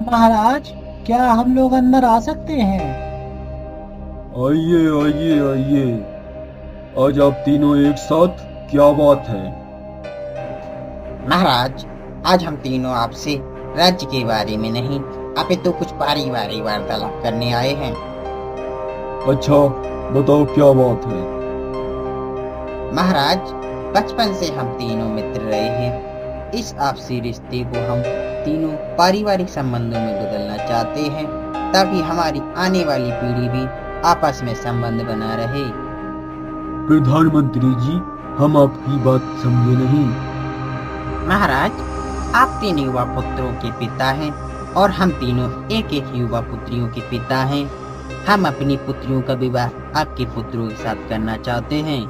महाराज, क्या हम लोग अंदर आ सकते हैं? आइए आइए आइए। आज आप तीनों एक साथ, क्या बात है? महाराज, आज हम तीनों आपसे राज्य के बारे में नहीं, अपितु कुछ पारिवारिक वार्तालाप करने आए हैं। अच्छा, बताओ क्या बात है। महाराज, बचपन से हम तीनों मित्र रहे हैं। इस आपसी रिश्ते को हम तीनों पारिवारिक संबंधों में बदलना चाहते हैं, ताकि हमारी आने वाली पीढ़ी भी आपस में संबंध बना रहे। प्रधानमंत्री जी, हम आपकी बात समझे नहीं। महाराज, आप तीन युवा पुत्रों के पिता हैं और हम तीनों एक एक युवा पुत्रियों के पिता हैं। हम अपनी पुत्रियों का विवाह आपके पुत्रों के साथ करना चाहते हैं।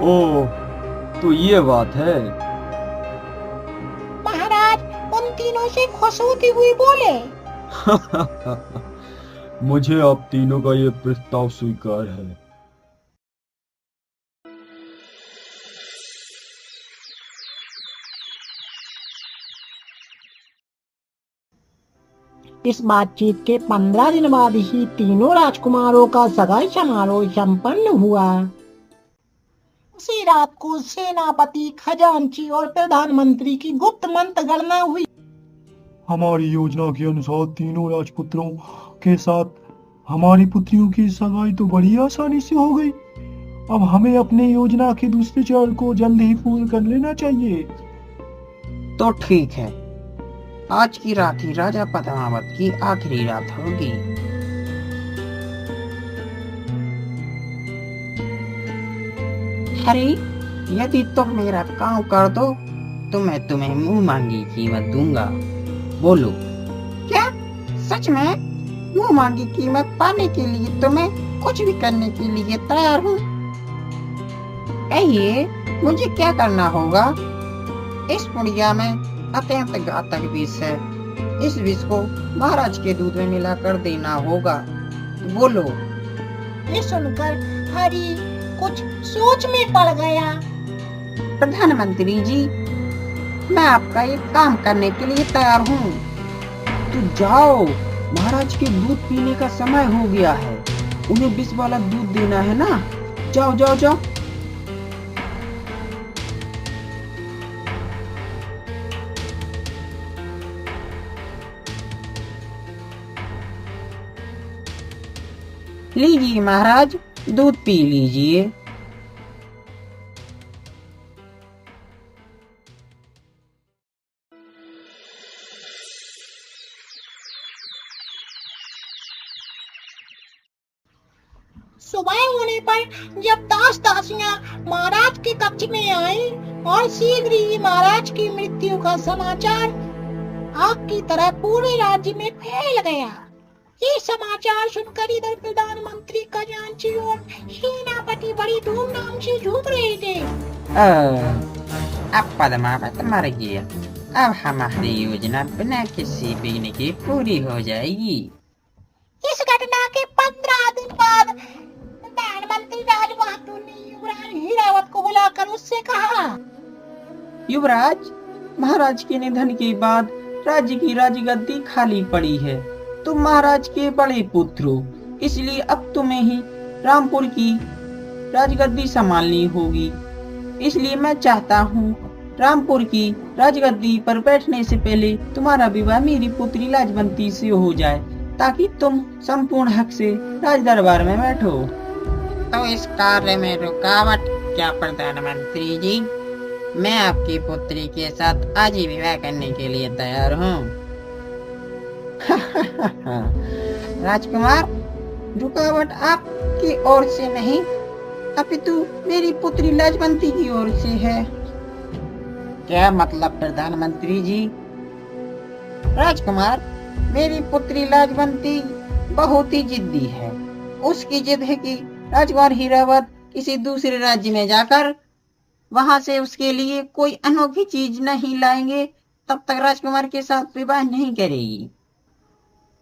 ओह, तो ये बात है। महाराज उन तीनों से खुश होती हुई बोले। मुझे आप तीनों का ये प्रस्ताव स्वीकार है। इस बातचीत के 15 दिन बाद ही तीनों राजकुमारों का सगाई समारोह संपन्न हुआ। उसी रात को सेनापति, खजांची और प्रधानमंत्री की गुप्त मंत्रगणना हुई। हमारी योजना के अनुसार तीनों राजपुत्रों के साथ हमारी पुत्रियों की सगाई तो बड़ी आसानी से हो गई। अब हमें अपने योजना के दूसरे चरण को जल्द ही पूर्ण कर लेना चाहिए। तो ठीक है, आज की रात ही राजा पद्मावत की आखिरी रात होगी। अरे, यदि तुम मेरा काम कर दो तो मैं तुम्हें मुंह मांगी कीमत दूंगा। बोलो, क्या सच में? मुंह मांगी कीमत पाने के लिए तो मैं कुछ भी करने के लिए तैयार हूँ। कहिए, मुझे क्या करना होगा? इस पुड़िया में अत्यंत घातक विष है। इस विष को महाराज के दूध में मिलाकर देना होगा। बोलो। ये सुनकर हरि कुछ सोच में पड़ गया। प्रधानमंत्री जी, मैं आपका एक काम करने के लिए तैयार हूँ। तो जाओ, महाराज के दूध पीने का समय हो गया है। उन्हें विष वाला दूध देना है ना। जाओ जाओ जाओ। लीजिए महाराज, दूध पी लीजिए। सुबह होने पर जब दास दासियां महाराज के कक्ष में आई और शीघ्र ही महाराज की मृत्यु का समाचार आग की तरह पूरे राज्य में फैल गया। ये समाचार सुनकर इधर प्रधानमंत्री, खजांची और सेनापति बड़ी धूमधाम से झूम रहे थे। अब पद्मावत मर गया। अब हमारी योजना बिना किसी विघ्न के पूरी हो जाएगी। इस घटना के 15 दिन बाद प्रधानमंत्री राजबहादुर ने युवराज हीरावत को बुलाकर उससे कहा, युवराज, महाराज के निधन के बाद राज्य की राजगद्दी खाली पड़ी है। तुम महाराज के बड़े पुत्र हो, इसलिए अब तुम्हें ही रामपुर की राजगद्दी संभालनी होगी। इसलिए मैं चाहता हूँ रामपुर की राजगद्दी पर बैठने से पहले तुम्हारा विवाह मेरी पुत्री लाजवंती से हो जाए, ताकि तुम संपूर्ण हक से राज दरबार में बैठो। तो इस कार्य में रुकावट क्या प्रधानमंत्री जी? मैं आपकी पुत्री के साथ आज ही विवाह करने के लिए तैयार हूँ। राजकुमार, रुकावट आपकी ओर से नहीं, अपितु मेरी पुत्री लाजवंती की ओर से है। क्या मतलब प्रधानमंत्री जी? राजकुमार, मेरी पुत्री लाजवंती बहुत ही जिद्दी है। उसकी जिद है कि राजकुमार हीरावत किसी दूसरे राज्य में जाकर वहां से उसके लिए कोई अनोखी चीज नहीं लाएंगे तब तक राजकुमार के साथ विवाह नहीं करेगी।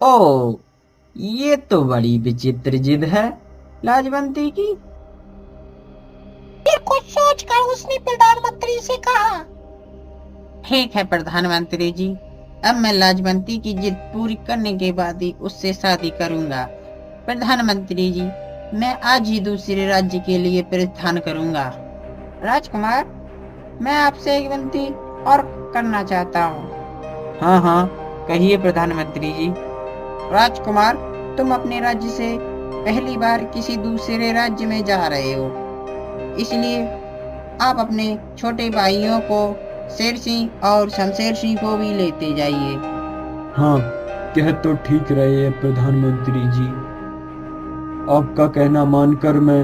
ओ, ये तो बड़ी विचित्र जिद है लाजवंती की। फिर कुछ सोचकर उसने प्रधानमंत्री से कहा, ठीक है प्रधानमंत्री जी, अब मैं लाजवंती की जिद पूरी करने के बाद ही उससे शादी करूंगा। प्रधानमंत्री जी, मैं आज ही दूसरे राज्य के लिए प्रस्थान करूंगा। राजकुमार, मैं आपसे एक विनती और करना चाहता हूँ। हाँ हाँ, कहिए प्रधानमंत्री जी। राजकुमार, तुम अपने राज्य से पहली बार किसी दूसरे राज्य में जा रहे हो, इसलिए आप अपने छोटे भाइयों को शेर सिंह और शमशेर सिंह को भी लेते जाइए। हाँ, कह तो ठीक रहे हैं प्रधानमंत्री जी। आपका कहना मानकर मैं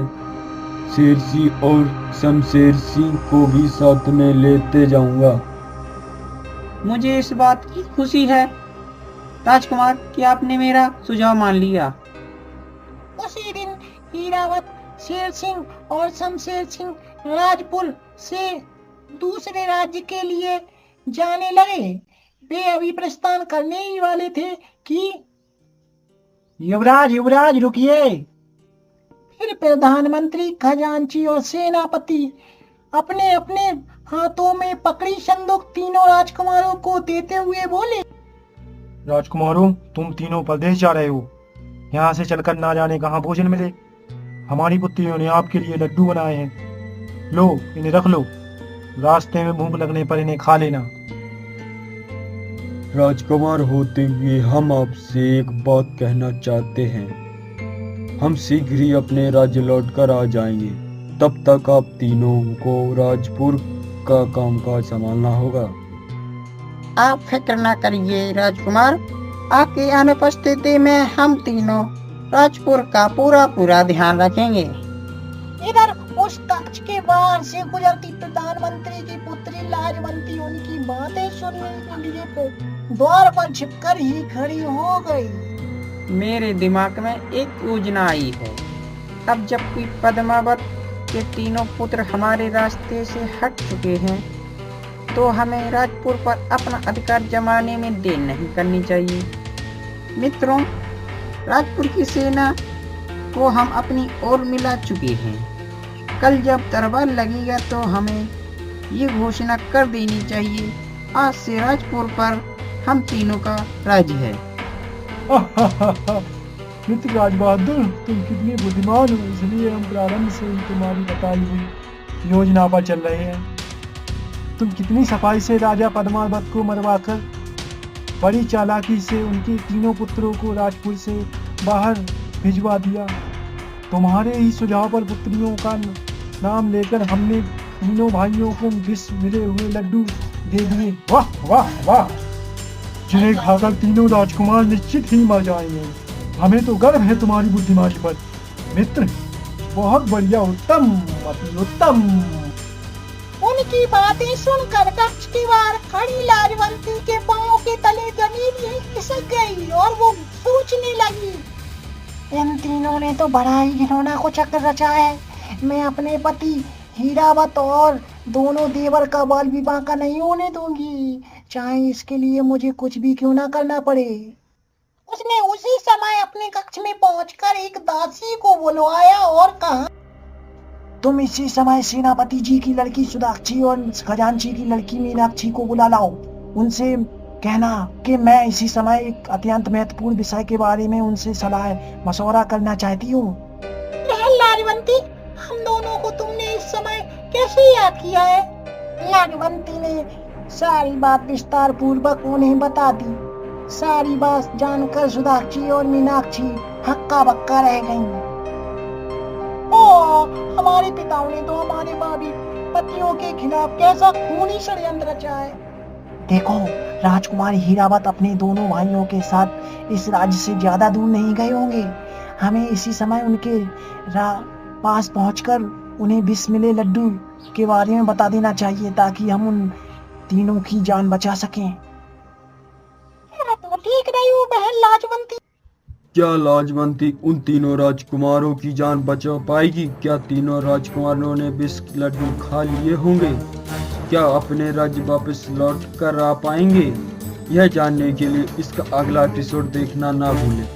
शेर सिंह और शमशेर सिंह को भी साथ में लेते जाऊंगा। मुझे इस बात की खुशी है राजकुमार कि आपने मेरा सुझाव मान लिया। उसी दिन हीरावत, शेर सिंह और शमशेर सिंह राजपुर से दूसरे राज्य के लिए जाने लगे। वे अभी प्रस्थान करने ही वाले थे कि युवराज युवराज रुकिए। फिर प्रधानमंत्री, खजांची और सेनापति अपने अपने हाथों में पकड़ी संदूक तीनों राजकुमारों को देते हुए बोले, राजकुमारों, तुम तीनों प्रदेश जा रहे हो। यहाँ से चलकर ना जाने कहाँ भोजन मिले। हमारी पुत्रियों ने आपके लिए लड्डू बनाए हैं, लो इन्हें रख लो। रास्ते में भूख लगने पर इन्हें खा लेना। राजकुमार होते हुए हम आपसे एक बात कहना चाहते हैं। हम शीघ्र ही अपने राज्य लौटकर आ जाएंगे। तब तक आप तीनों को राजपुर का कामकाज संभालना होगा। आप फिक्र न करिए राजकुमार, आपकी अनुपस्थिति में हम तीनों राजपुर का पूरा ध्यान रखेंगे। इधर उस कक्ष के बाहर से गुजरती प्रधानमंत्री की पुत्री लाजवंती उनकी बातें सुनने के लिए द्वार पर छिपकर ही खड़ी हो गई। मेरे दिमाग में एक योजना आई है। अब जबकि पद्मावत के तीनों पुत्र हमारे रास्ते से हट चुके हैं, तो हमें राजपुर पर अपना अधिकार जमाने में देर नहीं करनी चाहिए। मित्रों, राजपुर की सेना को हम अपनी ओर मिला चुके हैं। कल जब दरबार लगेगा तो हमें ये घोषणा कर देनी चाहिए, आज से राजपुर पर हम तीनों का राज्य है। मित्र राज बहादुर, तुम कितने बुद्धिमान हो, इसलिए हम प्रारंभ से ही तुम्हारी बताई हुई योजना पर चल रहे हैं। तुम कितनी सफाई से राजा पद्मावत को मरवाकर बड़ी चालाकी से उनके तीनों पुत्रों को राजपुर से बाहर भिजवा दिया। तुम्हारे ही सुझाव पर पुत्रियों का नाम लेकर हमने तीनों भाइयों को विष मिले हुए लड्डू दे दिए। वाह वाह वाह, जिन्हें खाकर तीनों राजकुमार निश्चित ही मर जाएंगे। हमें तो गर्व है तुम्हारी बुद्धिमानी पर मित्र। बहुत बढ़िया, उत्तम अति उत्तम। उनकी बातें सुनकर कक्ष के बाहर खड़ी लाजवंती के पांव के तले जमीन ही खिसक गई और वो सोचने लगी, इन तीनों ने तो बड़ा ही घिनौना को चक्कर रचा है। मैं अपने पति हीरावत और दोनों देवर का बाल विवाह का नहीं होने दूंगी, चाहे इसके लिए मुझे कुछ भी क्यों ना करना पड़े। उसने उसी समय अपने कक्ष में पहुंचकर एक दासी को बुलवाया और कहा, तुम इसी समय सेनापति जी की लड़की सुदाक्षी और खजांची की लड़की मीनाक्षी को बुला लाओ। उनसे कहना कि मैं इसी समय एक अत्यंत महत्वपूर्ण विषय के बारे में उनसे सलाह मशवरा करना चाहती हूँ। लाजवंती, हम दोनों को तुमने इस समय कैसे याद किया है? लाजवंती ने सारी बात विस्तार पूर्वक उन्हें बता दी। सारी बात जानकर सुदाक्षी और मीनाक्षी हक्का बक्का रह गईं। हमारे पिताओं ने तो हमारे भाभी पतियों के खिलाफ कैसा खूनी षड्यंत्र रचा है। देखो, राजकुमार हीरावत अपने दोनों भाइयों के साथ इस राज्य से ज्यादा दूर नहीं गए होंगे। हमें इसी समय उनके पास पहुंचकर उन्हें विष मिले लड्डू के बारे में बता देना चाहिए, ताकि हम उन तीनों की जान बचा सकें। तो ठीक रही हो बहन लाजवंती। क्या लाजवंती उन तीनों राजकुमारों की जान बचा पाएगी? क्या तीनों राजकुमारों ने विष के लड्डू खा लिए होंगे? क्या अपने राज्य वापस लौट कर आ पाएंगे? यह जानने के लिए इसका अगला एपिसोड देखना ना भूलें।